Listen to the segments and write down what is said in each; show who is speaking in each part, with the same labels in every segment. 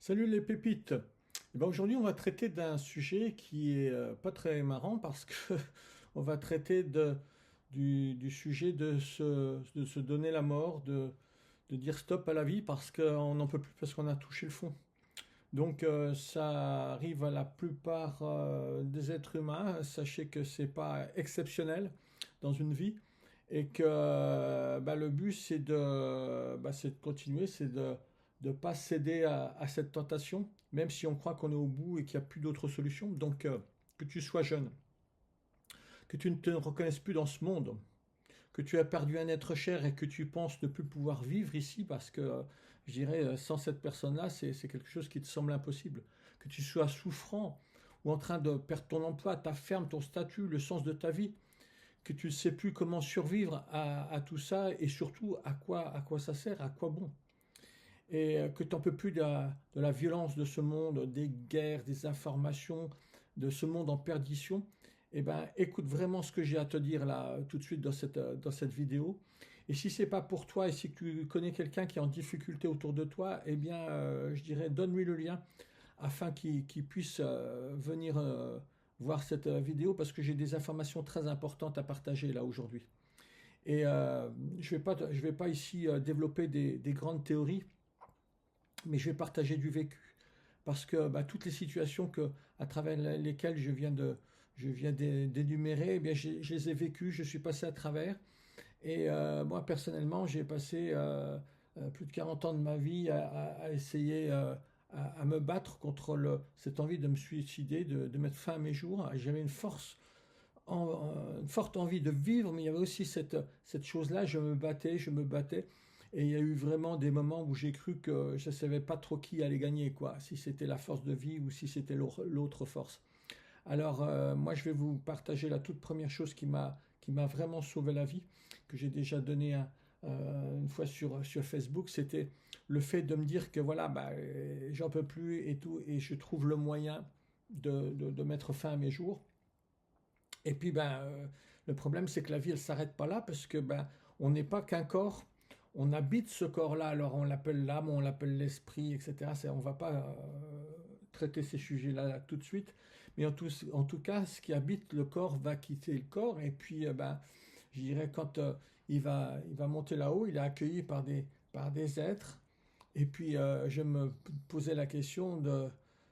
Speaker 1: Salut les pépites. Eh ben, aujourd'hui, on va traiter d'un sujet qui est pas très marrant parce que on va traiter du sujet de se donner la mort, de dire stop à la vie parce qu'on n'en peut plus parce qu'on a touché le fond. Donc ça arrive à la plupart des êtres humains. Sachez que c'est pas exceptionnel dans une vie et que le but c'est de continuer, c'est de ne pas céder à cette tentation, même si on croit qu'on est au bout et qu'il n'y a plus d'autre solution. Donc que tu sois jeune, que tu ne te reconnaisses plus dans ce monde, que tu as perdu un être cher et que tu penses ne plus pouvoir vivre ici parce que, je dirais, sans cette personne-là, c'est quelque chose qui te semble impossible. Que tu sois souffrant ou en train de perdre ton emploi, ta ferme, ton statut, le sens de ta vie, que tu ne sais plus comment survivre à tout ça et surtout à quoi ça sert, à quoi bon. Et que tu n'en peux plus de la violence de ce monde, des guerres, des informations, de ce monde en perdition, eh ben, écoute vraiment ce que j'ai à te dire là tout de suite dans cette vidéo. Et si c'est pas pour toi et si tu connais quelqu'un qui est en difficulté autour de toi, eh bien, je dirais, donne-lui le lien afin qu'il puisse venir voir cette vidéo parce que j'ai des informations très importantes à partager là aujourd'hui. Et je vais pas ici développer des grandes théories, mais je vais partager du vécu. Parce que toutes les situations à travers lesquelles je viens d'énumérer, eh bien, je les ai vécues, je suis passé à travers. Et moi, personnellement, j'ai passé plus de 40 ans de ma vie à essayer à me battre contre cette envie de me suicider, de mettre fin à mes jours. J'avais une forte envie de vivre, mais il y avait aussi cette chose-là, je me battais. Et il y a eu vraiment des moments où j'ai cru que je ne savais pas trop qui allait gagner, quoi. Si c'était la force de vie ou si c'était l'autre force. Alors, moi, je vais vous partager la toute première chose qui m'a vraiment sauvé la vie, que j'ai déjà donné une fois sur Facebook. C'était le fait de me dire que voilà, j'en peux plus et tout, et je trouve le moyen de mettre fin à mes jours. Et puis, le problème, c'est que la vie, elle s'arrête pas là parce que on n'est pas qu'un corps. On habite ce corps-là, alors on l'appelle l'âme, on l'appelle l'esprit, etc. On ne va pas traiter ces sujets-là là, tout de suite, mais en tout cas, ce qui habite le corps va quitter le corps, et puis, je dirais, quand il va monter là-haut, il est accueilli par des êtres, et puis je me posais la question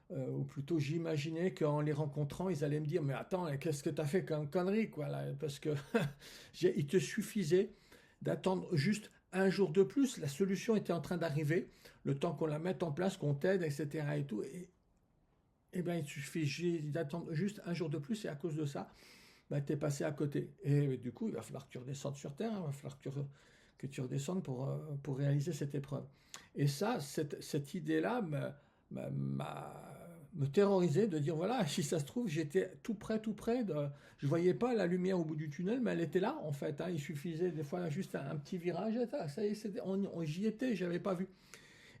Speaker 1: ou plutôt j'imaginais qu'en les rencontrant, ils allaient me dire, mais attends, qu'est-ce que tu as fait comme connerie, quoi, là, parce que il te suffisait d'attendre juste un jour de plus, la solution était en train d'arriver, le temps qu'on la mette en place, qu'on t'aide, etc. et tout, et bien il suffit d'attendre juste un jour de plus, et à cause de ça, tu es passé à côté. Et du coup, il va falloir que tu redescendes sur Terre, il va falloir que tu redescendes pour réaliser cette épreuve. Et ça, cette idée-là me terrorisait de dire, voilà, si ça se trouve, j'étais tout près je voyais pas la lumière au bout du tunnel, mais elle était là, en fait, hein. Il suffisait des fois juste un petit virage, et ça y est, j'y étais, j'avais pas vu.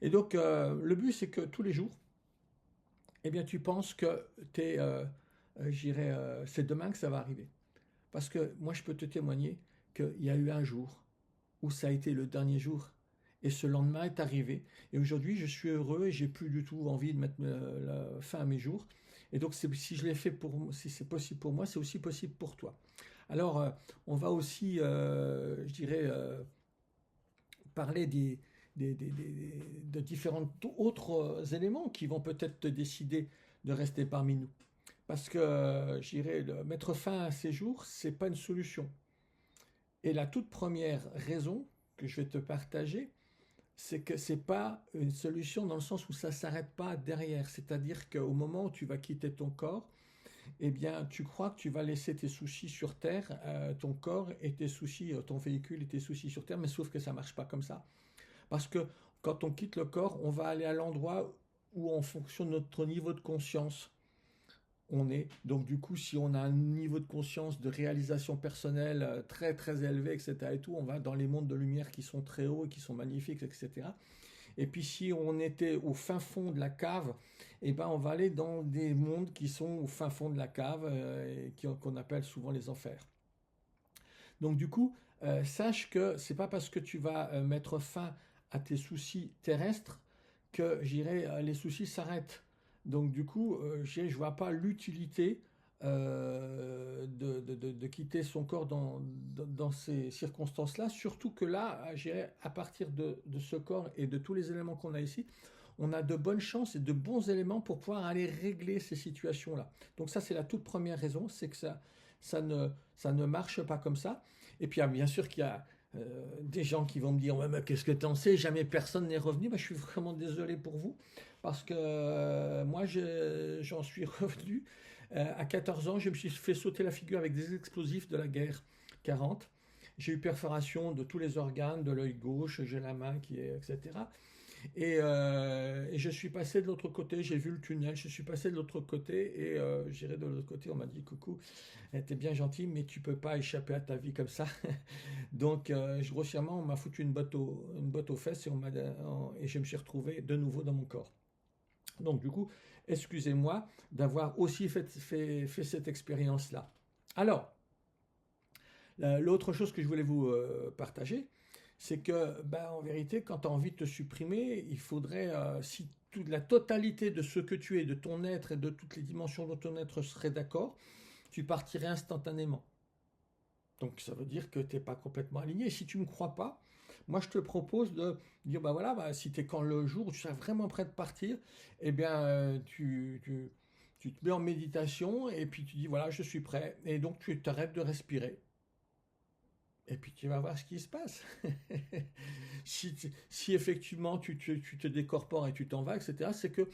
Speaker 1: Et donc, le but, c'est que tous les jours, eh bien, tu penses que c'est demain que ça va arriver. Parce que moi, je peux te témoigner qu'il y a eu un jour où ça a été le dernier jour. Et ce lendemain est arrivé. Et aujourd'hui, je suis heureux et j'ai plus du tout envie de mettre la fin à mes jours. Et donc, si je l'ai fait si c'est possible pour moi, c'est aussi possible pour toi. Alors, on va aussi, parler de différents autres éléments qui vont peut-être te décider de rester parmi nous. Parce que, mettre fin à ces jours, c'est pas une solution. Et la toute première raison que je vais te partager, c'est que c'est pas une solution dans le sens où ça s'arrête pas derrière. C'est-à-dire qu'au moment où tu vas quitter ton corps, eh bien, tu crois que tu vas laisser tes soucis sur Terre, ton corps et tes soucis, ton véhicule et tes soucis sur Terre, mais sauf que ça marche pas comme ça. Parce que quand on quitte le corps, on va aller à l'endroit où, en fonction de notre niveau de conscience, on est. Donc du coup, si on a un niveau de conscience, de réalisation personnelle très très élevé, etc. et tout, on va dans les mondes de lumière qui sont très hauts et qui sont magnifiques, etc. Et puis si on était au fin fond de la cave, eh ben on va aller dans des mondes qui sont au fin fond de la cave, qu'on appelle souvent les enfers. Donc du coup, sache que c'est pas parce que tu vas mettre fin à tes soucis terrestres que, les soucis s'arrêtent. Donc du coup, je ne vois pas l'utilité de quitter son corps dans ces circonstances-là, surtout que là, à partir de ce corps et de tous les éléments qu'on a ici, on a de bonnes chances et de bons éléments pour pouvoir aller régler ces situations-là. Donc ça, c'est la toute première raison, c'est que ça ne marche pas comme ça. Et puis, bien sûr qu'il y a des gens qui vont me dire, ouais, mais qu'est-ce que tu en sais, jamais personne n'est revenu. Bah, je suis vraiment désolé pour vous, parce que moi, j'en suis revenu. À 14 ans, je me suis fait sauter la figure avec des explosifs de la guerre 40. J'ai eu perforation de tous les organes, de l'œil gauche, j'ai la main qui est, etc. Et je suis passé de l'autre côté, j'ai vu le tunnel, je suis passé de l'autre côté et j'irai de l'autre côté, on m'a dit coucou, t'es bien gentil, mais tu peux pas échapper à ta vie comme ça. Donc grossièrement, on m'a foutu une botte aux fesses et je me suis retrouvé de nouveau dans mon corps. Donc du coup, excusez-moi d'avoir aussi fait cette expérience-là. Alors, l'autre chose que je voulais vous partager, c'est que, ben, en vérité, quand tu as envie de te supprimer, il faudrait, si toute la totalité de ce que tu es, de ton être et de toutes les dimensions de ton être seraient d'accord, tu partirais instantanément. Donc ça veut dire que tu n'es pas complètement aligné. Et si tu ne me crois pas, moi je te propose de dire, bah voilà, bah, si tu es quand le jour où tu seras vraiment prêt de partir, eh bien tu te mets en méditation et puis tu dis, voilà, je suis prêt. Et donc tu t'arrêtes de respirer. Et puis tu vas voir ce qui se passe. Si effectivement tu te décorpores et tu t'en vas, etc., c'est que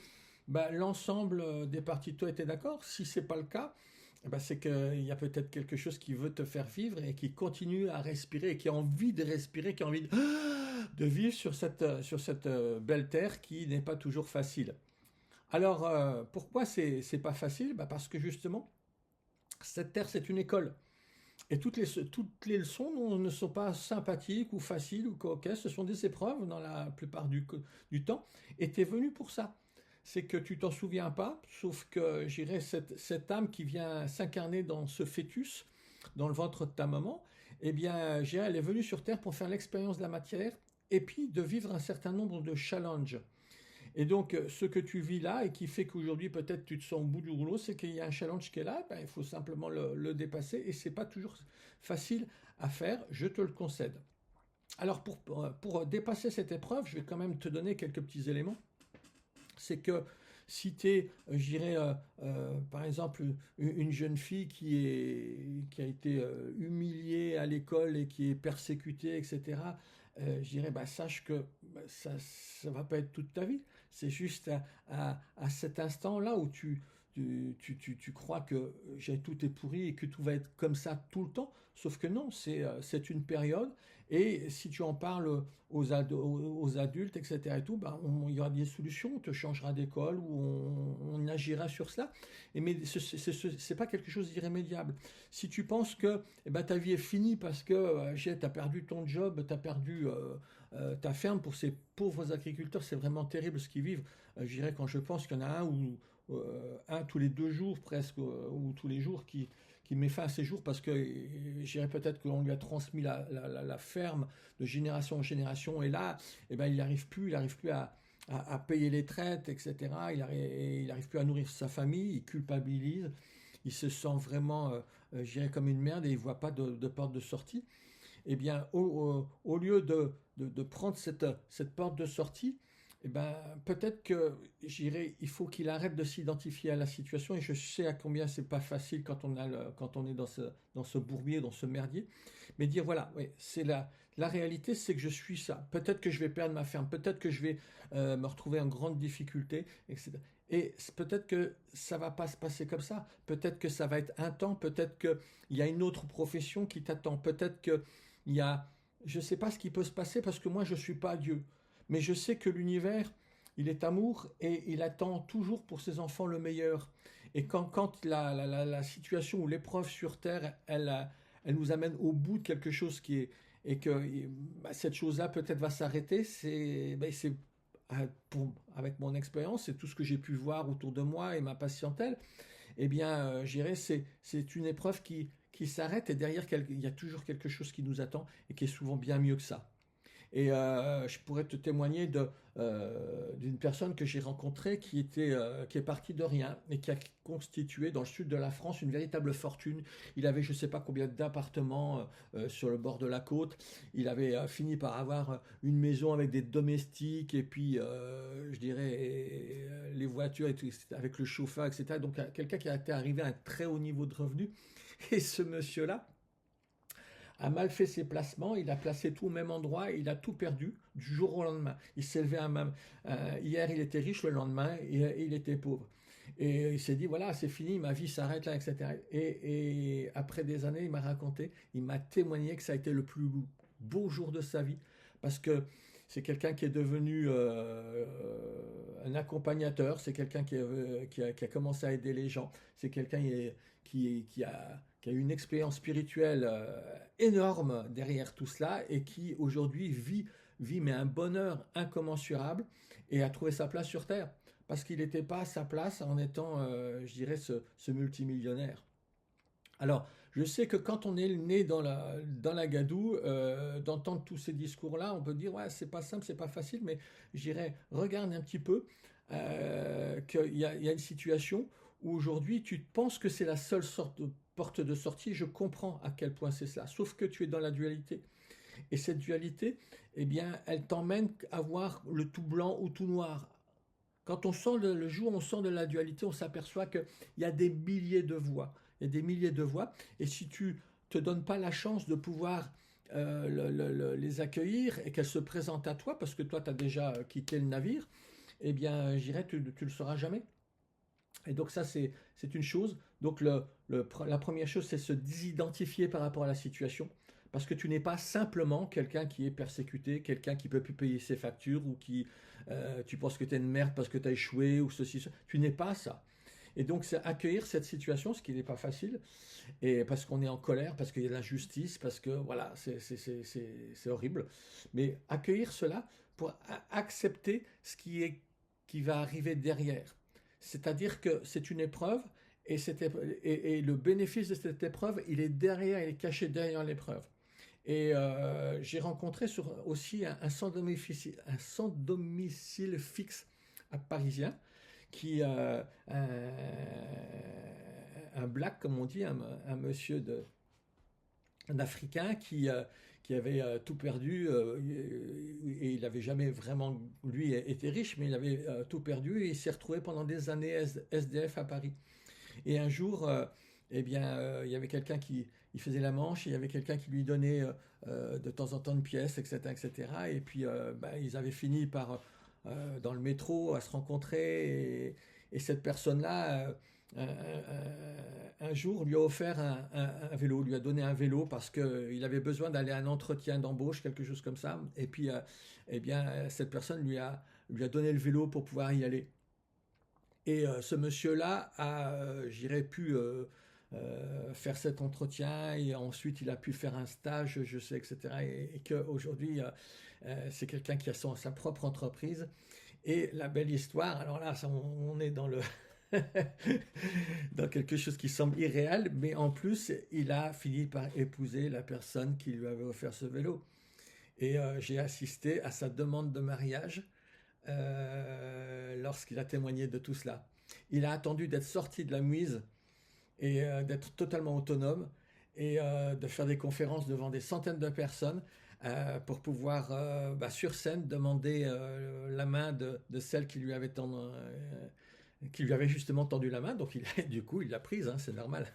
Speaker 1: bah, l'ensemble des parties de toi étaient d'accord. Si c'est pas le cas, eh ben, c'est qu'il y a peut-être quelque chose qui veut te faire vivre et qui continue à respirer et qui a envie de respirer, qui a envie de vivre sur cette belle terre qui n'est pas toujours facile. Alors, pourquoi c'est pas facile? Bah, parce que justement, cette terre, c'est une école. Et toutes les leçons ne sont pas sympathiques ou faciles ou cocasses, ce sont des épreuves dans la plupart du temps. Et tu es venu pour ça. C'est que tu t'en souviens pas, sauf que j'irais cette âme qui vient s'incarner dans ce fœtus, dans le ventre de ta maman, eh bien, elle est venue sur Terre pour faire l'expérience de la matière et puis de vivre un certain nombre de challenges. Et donc, ce que tu vis là et qui fait qu'aujourd'hui, peut-être tu te sens au bout du rouleau, c'est qu'il y a un challenge qui est là, ben, il faut simplement le dépasser et c'est pas toujours facile à faire, je te le concède. Alors, pour dépasser cette épreuve, je vais quand même te donner quelques petits éléments. C'est que si tu es, je dirais, par exemple, une jeune fille qui a été humiliée à l'école et qui est persécutée, etc., je dirais, bah, sache que bah, ça ne va pas être toute ta vie. C'est juste à cet instant-là où tu crois que tout est pourri et que tout va être comme ça tout le temps. Sauf que non, c'est une période. Et si tu en parles aux adultes, etc., et tout, ben, il y aura des solutions. On te changera d'école ou on agira sur cela. Mais ce n'est pas quelque chose d'irrémédiable. Si tu penses que eh ben, ta vie est finie parce que tu as perdu ton job, tu as perdu ta ferme, pour ces pauvres agriculteurs, c'est vraiment terrible ce qu'ils vivent. Je dirais quand je pense qu'il y en a un tous les 2 jours presque, ou tous les jours qui met fin à ses jours parce que j'irais peut-être qu'on lui a transmis la ferme de génération en génération et là, eh ben, il n'arrive plus à payer les traites, etc. Il n'arrive plus à nourrir sa famille, il culpabilise, il se sent vraiment, je dirais, comme une merde et il ne voit pas de porte de sortie. Eh bien, au lieu de prendre cette porte de sortie, eh ben, peut-être que il faut qu'il arrête de s'identifier à la situation. Et je sais à combien c'est pas facile quand on est dans ce bourbier, dans ce merdier. Mais dire voilà, ouais, c'est la réalité, c'est que je suis ça. Peut-être que je vais perdre ma ferme, peut-être que je vais me retrouver en grande difficulté, etc. Et peut-être que ça va pas se passer comme ça. Peut-être que ça va être un temps. Peut-être qu'il y a une autre profession qui t'attend. Peut-être que il y a, je sais pas ce qui peut se passer parce que moi je suis pas Dieu. Mais je sais que l'univers, il est amour et il attend toujours pour ses enfants le meilleur. Et quand la situation ou l'épreuve sur Terre, elle nous amène au bout de quelque chose et que bah, cette chose-là peut-être va s'arrêter, avec mon expérience et tout ce que j'ai pu voir autour de moi et ma patientèle, eh bien, je dirais, c'est une épreuve qui s'arrête et derrière, il y a toujours quelque chose qui nous attend et qui est souvent bien mieux que ça. Et je pourrais te témoigner d'une personne que j'ai rencontrée qui est partie de rien et qui a constitué dans le sud de la France une véritable fortune. Il avait je ne sais pas combien d'appartements sur le bord de la côte. Il avait fini par avoir une maison avec des domestiques et puis je dirais les voitures et tout, avec le chauffeur, etc. Donc quelqu'un qui a été arrivé à un très haut niveau de revenu. Et ce monsieur-là a mal fait ses placements, il a placé tout au même endroit, il a tout perdu du jour au lendemain. Il s'est levé à même. Hier, il était riche, le lendemain, il était pauvre. Et il s'est dit, voilà, c'est fini, ma vie s'arrête là, etc. Et après des années, il m'a raconté, il m'a témoigné que ça a été le plus beau jour de sa vie, parce que c'est quelqu'un qui est devenu un accompagnateur, c'est quelqu'un qui a commencé à aider les gens, c'est quelqu'un qui a eu une expérience spirituelle énorme derrière tout cela et qui aujourd'hui vit mais un bonheur incommensurable et a trouvé sa place sur Terre. Parce qu'il n'était pas à sa place en étant, je dirais, ce multimillionnaire. Alors, je sais que quand on est né dans la gadoue, d'entendre tous ces discours-là, on peut dire, ouais, c'est pas simple, c'est pas facile, mais je dirais, regarde un petit peu qu'il y a une situation où aujourd'hui tu penses que c'est la seule sorte de porte de sortie, je comprends à quel point c'est cela, sauf que tu es dans la dualité. Et cette dualité, eh bien, elle t'emmène à voir le tout blanc ou tout noir. Quand on sort le jour où on sort de la dualité, on s'aperçoit qu'il y a des milliers de voies. Il y a des milliers de voies. Et si tu te donnes pas la chance de pouvoir les accueillir et qu'elles se présentent à toi, parce que toi, tu as déjà quitté le navire, eh bien, j'irai, tu ne le sauras jamais. Et donc ça, c'est une chose. Donc la première chose, c'est se désidentifier par rapport à la situation. Parce que tu n'es pas simplement quelqu'un qui est persécuté, quelqu'un qui peut plus payer ses factures ou qui tu penses que tu es une merde parce que tu as échoué ou ceci, cela. Tu n'es pas ça. Et donc c'est accueillir cette situation, ce qui n'est pas facile, et parce qu'on est en colère, parce qu'il y a de l'injustice, parce que voilà, c'est horrible. Mais accueillir cela pour accepter qui va arriver derrière. C'est-à-dire que c'est une épreuve et le bénéfice de cette épreuve, il est derrière, il est caché derrière l'épreuve. Et j'ai rencontré aussi un sans domicile fixe à parisien, un black, comme on dit, un monsieur un Africain qui avait tout perdu et il n'avait jamais vraiment, lui, été riche, mais il avait tout perdu et il s'est retrouvé pendant des années SDF à Paris. Et un jour, eh bien, il y avait quelqu'un qui il faisait la manche, et il y avait quelqu'un qui lui donnait de temps en temps une pièce, etc., etc. Et cetera. Et puis, bah, ils avaient fini par, dans le métro, à se rencontrer. Et cette personne-là, un jour, lui a offert un vélo, lui a donné un vélo parce qu'il avait besoin d'aller à un entretien d'embauche, quelque chose comme ça. Et puis, eh bien, cette personne lui a donné le vélo pour pouvoir y aller. Et ce monsieur-là a, j'irais, pu faire cet entretien et ensuite il a pu faire un stage, je sais, etc. Et qu'aujourd'hui, c'est quelqu'un qui a sa propre entreprise. Et la belle histoire, alors là, on est dans quelque chose qui semble irréel, mais en plus, il a fini par épouser la personne qui lui avait offert ce vélo. Et j'ai assisté à sa demande de mariage lorsqu'il a témoigné de tout cela. Il a attendu d'être sorti de la muise et d'être totalement autonome et de faire des conférences devant des centaines de personnes pour pouvoir, sur scène, demander la main de celle qui lui avait justement tendu la main. Donc du coup, il l'a prise, hein, c'est normal.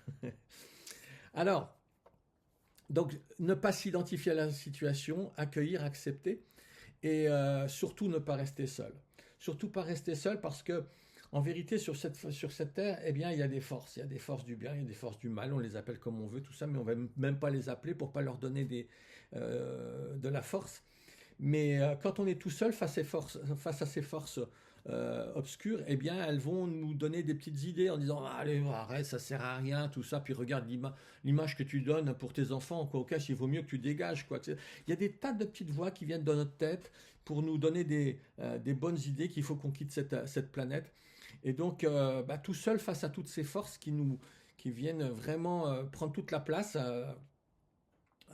Speaker 1: Alors, donc, ne pas s'identifier à la situation, accueillir, accepter, et surtout ne pas rester seul. Surtout pas rester seul parce que, en vérité, sur cette terre, eh bien, il y a des forces. Il y a des forces du bien, il y a des forces du mal. On les appelle comme on veut, tout ça, mais on va même pas les appeler pour pas leur donner de la force. Mais quand on est tout seul face à ces forces obscures, eh bien, elles vont nous donner des petites idées en disant ah, allez, arrête, ça sert à rien, tout ça. Puis regarde l'image que tu donnes pour tes enfants, quoi. Au cas, il vaut mieux que tu dégages, quoi. Il y a des tas de petites voix qui viennent dans notre tête pour nous donner des bonnes idées qu'il faut qu'on quitte cette planète. Et donc, tout seul face à toutes ces forces qui viennent vraiment prendre toute la place.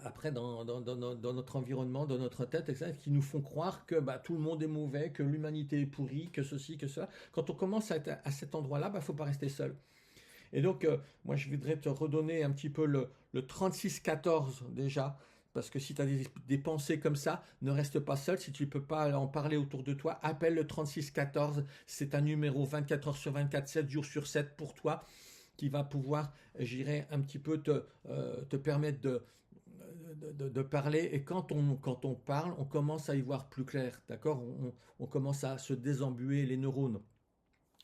Speaker 1: après dans notre environnement, dans notre tête, etc., qui nous font croire que bah, tout le monde est mauvais, que l'humanité est pourrie, que ceci, que cela. Quand on commence à être à cet endroit-là, il ne faut pas rester seul. Et donc, moi, je voudrais te redonner un petit peu le 36-14 déjà, parce que si tu as des pensées comme ça, ne reste pas seul. Si tu ne peux pas en parler autour de toi, appelle le 36-14. C'est un numéro 24 heures sur 24, 7 jours sur 7 pour toi, qui va pouvoir, j'irai un petit peu te permettre de parler. Et quand on parle, on commence à y voir plus clair, d'accord, on commence à se désembuer les neurones.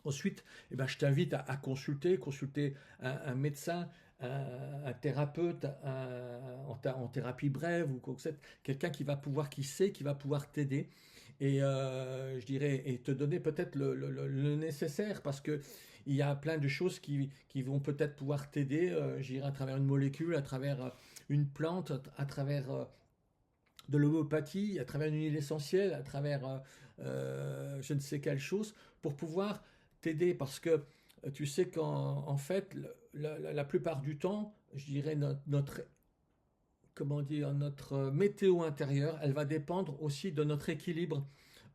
Speaker 1: Ensuite, eh ben, je t'invite à consulter un médecin, un thérapeute en thérapie brève ou quelqu'un qui va pouvoir, qui sait, qui va pouvoir t'aider et je dirais et te donner peut-être le nécessaire parce que il y a plein de choses qui vont peut-être pouvoir t'aider, je dirais à travers une molécule, à travers une plante, à travers de l'homéopathie, à travers une huile essentielle, à travers je ne sais quelle chose, pour pouvoir t'aider. Parce que tu sais qu'en fait, la plupart du temps, je dirais comment dire, notre météo intérieure, elle va dépendre aussi de notre équilibre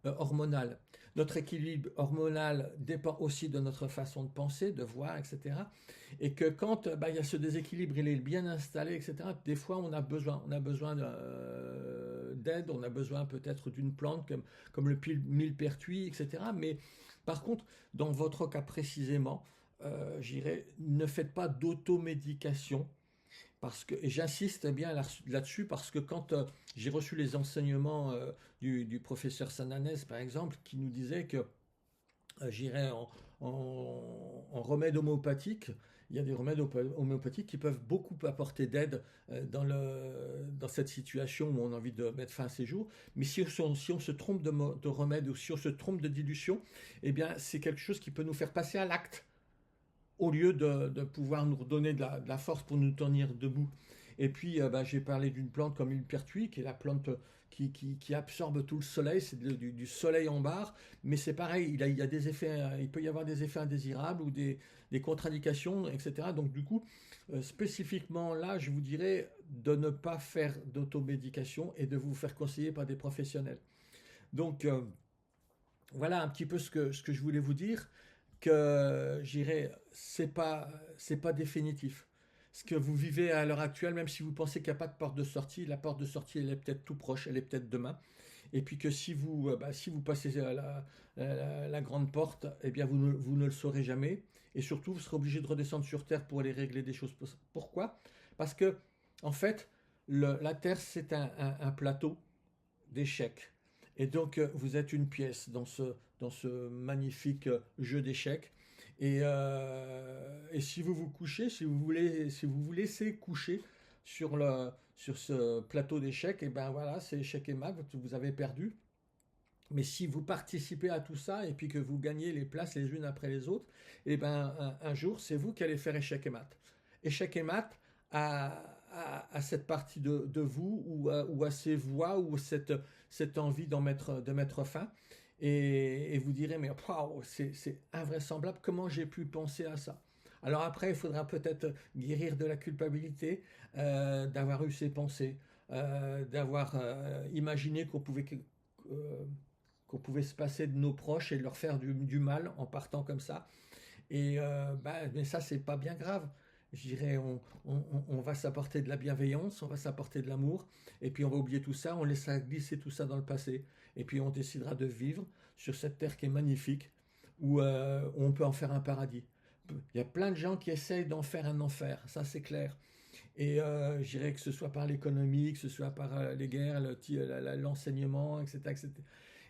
Speaker 1: hormonal. Notre équilibre hormonal dépend aussi de notre façon de penser, de voir, etc. Et que quand bah, il y a ce déséquilibre, il est bien installé, etc., des fois on a besoin d'aide, on a besoin peut-être d'une plante comme le millepertuis, etc. Mais par contre, dans votre cas précisément, j'irais, ne faites pas d'automédication parce que, et j'insiste bien là-dessus parce que quand j'ai reçu les enseignements du professeur Sananès, par exemple, qui nous disait que j'irais en remède homéopathique, il y a des remèdes homéopathiques qui peuvent beaucoup apporter d'aide dans cette situation où on a envie de mettre fin à ses jours. Mais si on se trompe de remède ou si on se trompe de dilution, eh bien c'est quelque chose qui peut nous faire passer à l'acte au lieu de pouvoir nous redonner de la force pour nous tenir debout. Et puis, bah, j'ai parlé d'une plante comme une pertuis, qui est la plante qui absorbe tout le soleil, c'est du soleil en barre, mais c'est pareil, il y a des effets, il peut y avoir des effets indésirables ou des contre-indications, etc. Donc du coup, spécifiquement là, je vous dirais de ne pas faire d'automédication et de vous faire conseiller par des professionnels. Donc, voilà un petit peu ce que je voulais vous dire, que j'irai, c'est pas définitif. Ce que vous vivez à l'heure actuelle, même si vous pensez qu'il n'y a pas de porte de sortie, la porte de sortie, elle est peut-être tout proche, elle est peut-être demain. Et puis que si vous passez à la grande porte, eh bien vous ne le saurez jamais. Et surtout, vous serez obligé de redescendre sur Terre pour aller régler des choses. Pourquoi? Parce que, en fait, la Terre, c'est un plateau d'échecs. Et donc, vous êtes une pièce dans ce magnifique jeu d'échecs. Et si vous vous couchez, si vous vous laissez coucher sur ce plateau d'échecs, et ben voilà, c'est échec et mat, vous avez perdu. Mais si vous participez à tout ça et puis que vous gagnez les places les unes après les autres, et ben un jour, c'est vous qui allez faire échec et mat. Échec et mat à cette partie de vous ou à ces voix ou cette envie de mettre fin. Et vous direz, mais waouh, c'est invraisemblable, comment j'ai pu penser à ça? Alors après, il faudra peut-être guérir de la culpabilité, d'avoir eu ces pensées, d'avoir imaginé euh, qu'on pouvait se passer de nos proches et leur faire du mal en partant comme ça. Et bah, mais ça, c'est pas bien grave. Je dirais, on va s'apporter de la bienveillance, on va s'apporter de l'amour, et puis on va oublier tout ça, on laissera glisser tout ça dans le passé, et puis on décidera de vivre sur cette terre qui est magnifique, où on peut en faire un paradis. Il y a plein de gens qui essayent d'en faire un enfer, ça c'est clair. Et je dirais que ce soit par l'économie, que ce soit par les guerres, l'enseignement, etc., etc.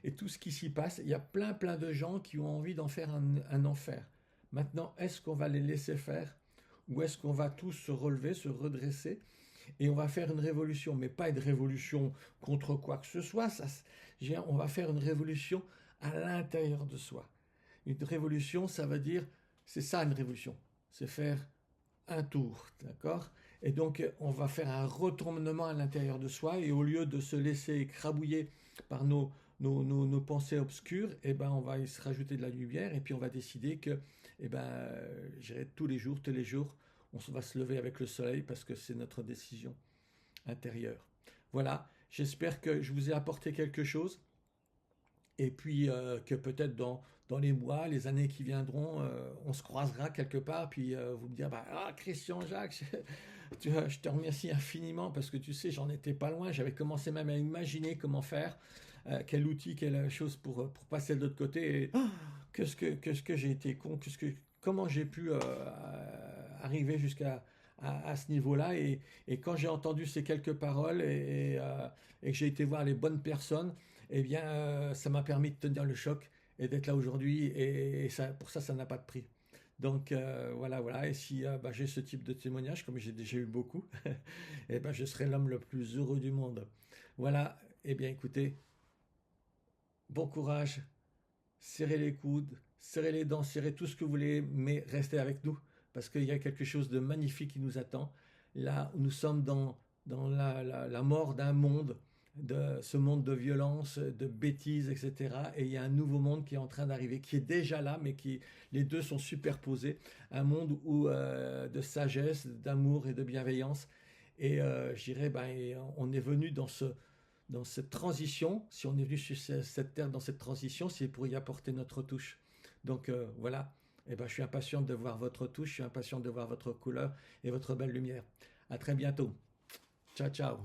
Speaker 1: Et tout ce qui s'y passe, il y a plein de gens qui ont envie d'en faire un enfer. Maintenant, est-ce qu'on va les laisser faire ou est-ce qu'on va tous se relever, se redresser et on va faire une révolution, mais pas une révolution contre quoi que ce soit, on va faire une révolution à l'intérieur de soi. Une révolution, ça veut dire, c'est ça une révolution, c'est faire un tour, d'accord? Et donc, on va faire un retournement à l'intérieur de soi et au lieu de se laisser écrabouiller par nos pensées obscures, eh ben, on va y se rajouter de la lumière et puis on va décider que, eh ben, tous les jours, on va se lever avec le soleil parce que c'est notre décision. intérieure. Voilà, j'espère que je vous ai apporté quelque chose et puis que peut-être dans les mois, les années qui viendront, on se croisera quelque part, puis vous me direz, bah, ah, Christian Jacques, je te remercie infiniment parce que tu sais, j'en étais pas loin, j'avais commencé même à imaginer comment faire, quel outil, quelle chose pour passer de l'autre côté, et qu'est-ce que j'ai été con, comment j'ai pu arriver jusqu'à à ce niveau-là, et quand j'ai entendu ces quelques paroles et que j'ai été voir les bonnes personnes, eh bien, ça m'a permis de tenir le choc et d'être là aujourd'hui. Et ça, pour ça, ça n'a pas de prix. Donc voilà, voilà. Et si bah, j'ai ce type de témoignage, comme j'ai déjà eu beaucoup, eh ben, je serai l'homme le plus heureux du monde. Voilà. Eh bien, écoutez, bon courage. Serrez les coudes, serrez les dents, serrez tout ce que vous voulez, mais restez avec nous parce qu'il y a quelque chose de magnifique qui nous attend. Là, nous sommes dans la mort d'un monde, de ce monde de violence, de bêtises, etc. Et il y a un nouveau monde qui est en train d'arriver, qui est déjà là, mais qui les deux sont superposés. Un monde où de sagesse, d'amour et de bienveillance. Et je dirais, ben, on est venu dans cette transition. Si on est venu sur cette terre dans cette transition, c'est pour y apporter notre touche. Donc voilà. Eh ben, je suis impatient de voir votre touche, je suis impatient de voir votre couleur et votre belle lumière. À très bientôt. Ciao, ciao.